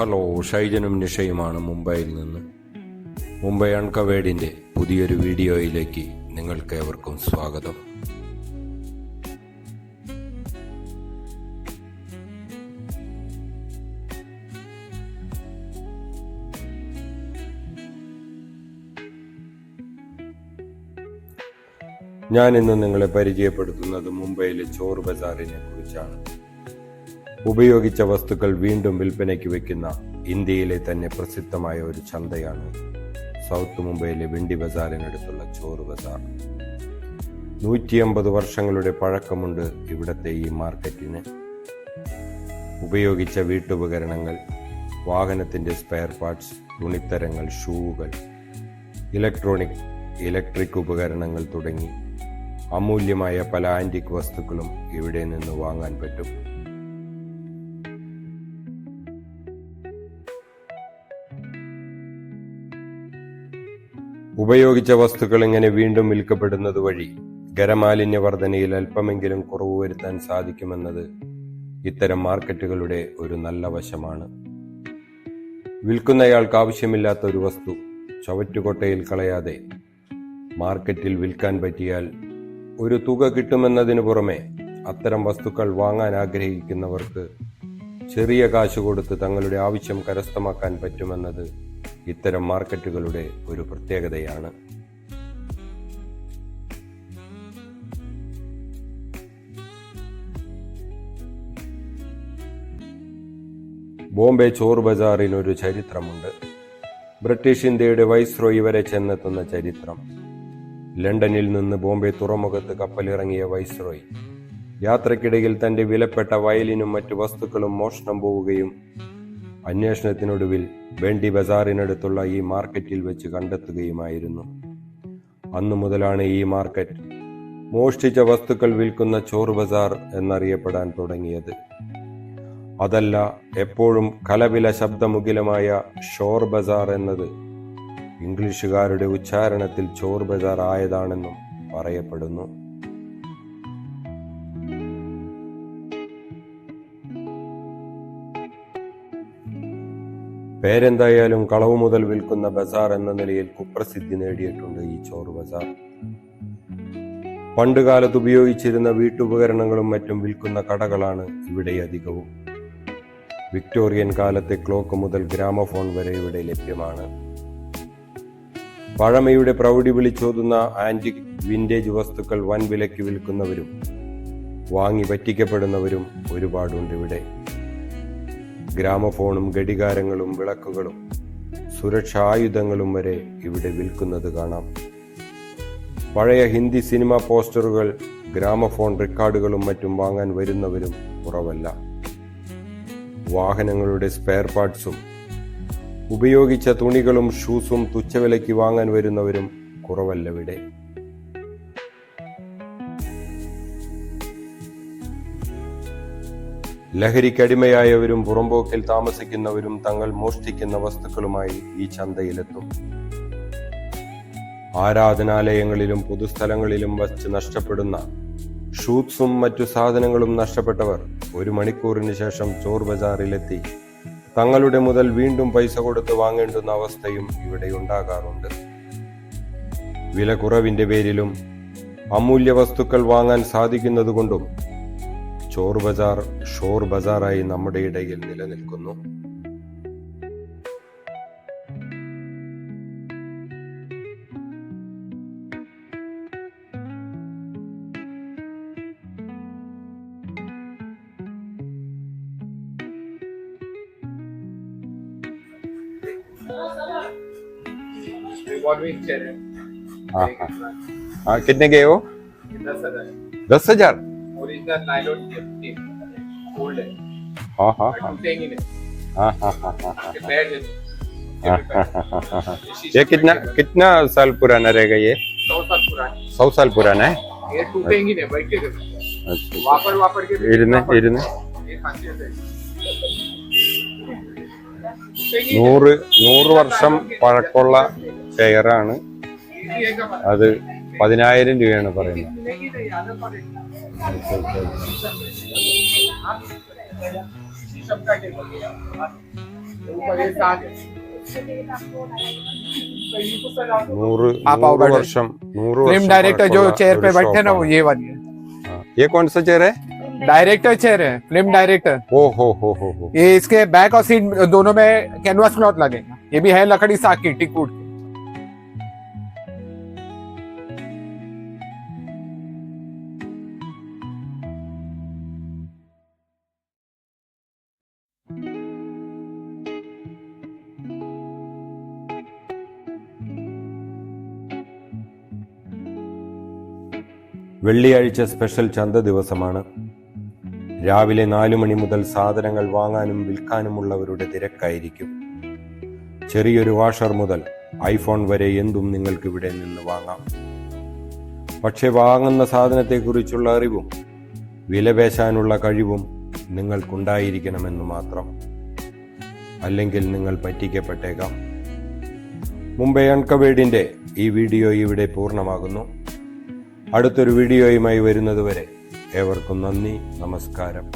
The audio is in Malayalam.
ഹലോ, ഷൈജനും നിഷയുമാണ് മുംബൈയിൽ നിന്ന്. മുംബൈ അൺകവേർഡിൻ്റെ പുതിയൊരു വീഡിയോയിലേക്ക് നിങ്ങൾക്ക് ഏവർക്കും സ്വാഗതം. ഞാൻ ഇന്ന് നിങ്ങളെ പരിചയപ്പെടുത്തുന്നത് മുംബൈയിലെ ചോർ ബസാറിനെ കുറിച്ചാണ്. ഉപയോഗിച്ച വസ്തുക്കൾ വീണ്ടും വിൽപ്പനയ്ക്ക് വെക്കുന്ന ഇന്ത്യയിലെ തന്നെ പ്രസിദ്ധമായ ഒരു ചന്തയാണ് സൗത്ത് മുംബൈയിലെ വെണ്ടി ബസാറിനടുത്തുള്ള ചോർ ബസാർ. 150 വർഷങ്ങളുടെ പഴക്കമുണ്ട് ഇവിടത്തെ ഈ മാർക്കറ്റിന്. ഉപയോഗിച്ച വീട്ടുപകരണങ്ങൾ, വാഹനത്തിൻ്റെ സ്പെയർ പാർട്സ്, തുണിത്തരങ്ങൾ, ഷൂകൾ, ഇലക്ട്രിക് ഉപകരണങ്ങൾ തുടങ്ങി അമൂല്യമായ പല ആന്റിക് വസ്തുക്കളും ഇവിടെ നിന്ന് വാങ്ങാൻ പറ്റും. ഉപയോഗിച്ച വസ്തുക്കൾ ഇങ്ങനെ വീണ്ടും വിൽക്കപ്പെടുന്നത് വഴി ഖരമാലിന്യ വർധനയിൽ അല്പമെങ്കിലും കുറവ് വരുത്താൻ സാധിക്കുമെന്നത് ഇത്തരം മാർക്കറ്റുകളുടെ ഒരു നല്ല വശമാണ്. വിൽക്കുന്നയാൾക്ക് ആവശ്യമില്ലാത്ത ഒരു വസ്തു ചവറ്റുകൊട്ടയിൽ കളയാതെ മാർക്കറ്റിൽ വിൽക്കാൻ പറ്റിയാൽ ഒരു തുക കിട്ടുമെന്നതിനു പുറമെ അത്തരം വസ്തുക്കൾ വാങ്ങാൻ ആഗ്രഹിക്കുന്നവർക്ക് ചെറിയ കാശ് കൊടുത്ത് തങ്ങളുടെ ആവശ്യം കരസ്ഥമാക്കാൻ പറ്റുമെന്നത് ഇത്തരം മാർക്കറ്റുകളുടെ ഒരു പ്രത്യേകതയാണ്. ബോംബെ ചോർ ബസാറിനൊരു ചരിത്രമുണ്ട്. ബ്രിട്ടീഷ് ഇന്ത്യയുടെ വൈസ്രോയി വരെ ചെന്നെത്തുന്ന ചരിത്രം. ലണ്ടനിൽ നിന്ന് ബോംബെ തുറമുഖത്ത് കപ്പലിറങ്ങിയ വൈസ്രോയി യാത്രക്കിടയിൽ തന്റെ വിലപ്പെട്ട വയലിനും മറ്റു വസ്തുക്കളും മോഷണം പോവുകയും അന്വേഷണത്തിനൊടുവിൽ വെണ്ടി ബസാറിനടുത്തുള്ള ഈ മാർക്കറ്റിൽ വെച്ച് കണ്ടെത്തുകയുമായിരുന്നു. അന്നു മുതലാണ് ഈ മാർക്കറ്റ് മോഷ്ടിച്ച വസ്തുക്കൾ വിൽക്കുന്ന ചോർ ബസാർ എന്നറിയപ്പെടാൻ തുടങ്ങിയത്. അതല്ല, എപ്പോഴും കലപില ശബ്ദമുഖിലമായ ഷോർ ബസാർ എന്നത് ഇംഗ്ലീഷുകാരുടെ ഉച്ചാരണത്തിൽ ചോർ ബസാർ ആയതാണെന്നും പറയപ്പെടുന്നു. പേരെന്തായാലും കളവ് മുതൽ വിൽക്കുന്ന ബസാർ എന്ന നിലയിൽ കുപ്രസിദ്ധി നേടിയിട്ടുണ്ട് ഈ ചോർ ബസാർ. പണ്ടുകാലത്ത് ഉപയോഗിച്ചിരുന്ന വീട്ടുപകരണങ്ങളും മറ്റും വിൽക്കുന്ന കടകളാണ് ഇവിടെ അധികവും. വിക്ടോറിയൻ കാലത്തെ ക്ലോക്ക് മുതൽ ഗ്രാമഫോൺ വരെ ഇവിടെ ലഭ്യമാണ്. പഴമയുടെ പ്രൗഢി വിളിച്ചോതുന്ന ആന്റിക് വിന്റേജ് വസ്തുക്കൾ വൻ വിലയ്ക്ക് വിൽക്കുന്നവരും വാങ്ങി പറ്റിക്കപ്പെടുന്നവരും ഒരുപാടുണ്ട് ഇവിടെ. ഗ്രാമഫോണും ഘടികാരങ്ങളും വിളക്കുകളും സുരക്ഷാ ആയുധങ്ങളും വരെ ഇവിടെ വിൽക്കുന്നത് കാണാം. പഴയ ഹിന്ദി സിനിമ പോസ്റ്ററുകൾ, ഗ്രാമഫോൺ റെക്കോർഡുകളും മറ്റും വാങ്ങാൻ വരുന്നവരും കുറവല്ല. വാഹനങ്ങളുടെ സ്പെയർ പാർട്സും ഉപയോഗിച്ച തുണികളും ഷൂസും തുച്ഛവിലയ്ക്ക് വാങ്ങാൻ വരുന്നവരും കുറവല്ലവിടെ. ലഹരിക്കടിമയായവരും പുറമ്പോക്കിൽ താമസിക്കുന്നവരും തങ്ങൾ മോഷ്ടിക്കുന്ന വസ്തുക്കളുമായി ഈ ചന്തയിലെത്തും. ആരാധനാലയങ്ങളിലും പൊതുസ്ഥലങ്ങളിലും വച്ച് നഷ്ടപ്പെടുന്ന ഷൂസും മറ്റു സാധനങ്ങളും നഷ്ടപ്പെട്ടവർ 1 മണിക്കൂറിന് ശേഷം ചോർ ബസാറിലെത്തി തങ്ങളുടെ മുതൽ വീണ്ടും പൈസ കൊടുത്ത് വാങ്ങേണ്ടുന്ന അവസ്ഥയും ഇവിടെ ഉണ്ടാകാറുണ്ട്. വില കുറവിന്റെ പേരിലും അമൂല്യ വസ്തുക്കൾ വാങ്ങാൻ സാധിക്കുന്നതുകൊണ്ടും ചോർ ബസാർ ഷോർ ബസാറായി നമ്മുടെ ഇടയിൽ നിലനിൽക്കുന്നു. कितने गए हो? 10,000। ओरिजिनल नायलॉन की गोल्ड है। हाँ हाँ हाँ टूटेंगी नहीं। हाँ हाँ हाँ हाँ हाँ बैठ ये कितना साल पुराना रहेगा? ये 100 साल पुराना। 100 साल पुराना है। ये टूटेंगी नहीं, बैठ के अच्छा, वापर के ഇരുന്ന് ये खासियत है। 100 വർഷം പഴക്കമുള്ള ചെയറാണ്. അത് 10,000 രൂപയാണ് പറയുന്നത്. ऊपर ये साग है 100 आप आओ बैठो। വർഷം 100 फिल्म വർഷം डायरेक्टर जो പഴക്കമുള്ള चेयर पे ഒരു बैठे हैं ना वो ഷോപ്പാണ്. ये वाली है। ये कौन सा चेयर है? डायरेक्टर चेयर है, फिल्म डायरेक्टर। ओ हो हो ये इसके बैक और सीट दोनों में कैनवास क्लॉथ लगेगा। ये भी है लकड़ी साग की टिकवुड की। വെള്ളിയാഴ്ച സ്പെഷ്യൽ ചന്ത ദിവസമാണ്. രാവിലെ 4 മണി മുതൽ സാധനങ്ങൾ വാങ്ങാനും വിൽക്കാനുമുള്ളവരുടെ തിരക്കായിരിക്കും. ചെറിയൊരു വാഷർ മുതൽ ഐഫോൺ വരെ എന്തും നിങ്ങൾക്ക് ഇവിടെ നിന്ന് വാങ്ങാം. പക്ഷെ വാങ്ങുന്ന സാധനത്തെക്കുറിച്ചുള്ള അറിവും വിലപേശാനുള്ള കഴിവും നിങ്ങൾക്കുണ്ടായിരിക്കണമെന്ന് മാത്രം. അല്ലെങ്കിൽ നിങ്ങൾ പറ്റിക്കപ്പെട്ടേക്കാം. മുംബൈ അൺകവേർഡിന്റെ ഈ വീഡിയോ ഇവിടെ പൂർണ്ണമാകുന്നു. അടുത്തൊരു വീഡിയോയുമായി വരുന്നതുവരെ ഏവർക്കും നന്ദി, നമസ്കാരം.